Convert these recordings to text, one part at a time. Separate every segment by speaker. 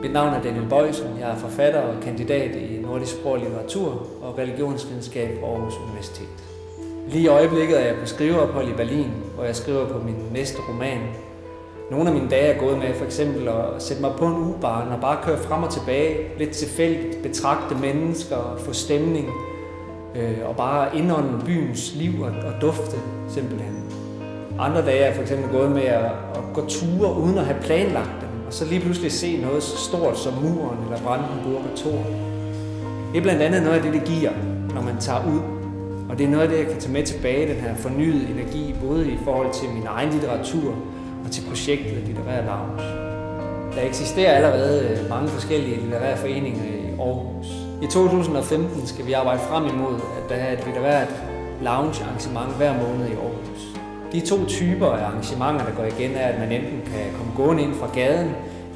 Speaker 1: Mit navn er Daniel Bøjsen. Jeg er forfatter og kandidat i nordisk sprog og litteratur og religionsvidenskab på Aarhus Universitet. Lige i øjeblikket er jeg på skriveophold i Berlin, hvor jeg skriver på min næste roman. Nogle af mine dage er gået med for eksempel at sætte mig på en U-bahn og bare køre frem og tilbage, lidt tilfældigt, betragte mennesker, få stemning og bare indånde byens liv og dufte simpelthen. Andre dage er for eksempel gået med at gå ture uden at have planlagt dem, og så lige pludselig se noget så stort som muren eller Brandenburger Tor. Det er blandt andet noget af det giver, når man tager ud. Og det er noget af det, jeg kan tage med tilbage, den her fornyede energi, både i forhold til min egen litteratur og til projektet Litterær Lounge. Der eksisterer allerede mange forskellige litterære foreninger i Aarhus. I 2015 skal vi arbejde frem imod, at der er et litterært lounge-arrangement hver måned i Aarhus. De to typer af arrangementer, der går igen, er, at man enten kan komme gående ind fra gaden,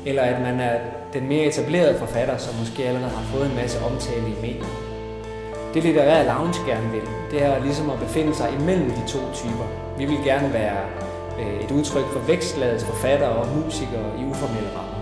Speaker 1: eller at man er den mere etablerede forfatter, som måske allerede har fået en masse omtale i medierne. Det litterære lounge gerne vil, det er ligesom at befinde sig imellem de to typer. Vi vil gerne være et udtryk for vækstladets forfattere og musikere i uformelle rammer.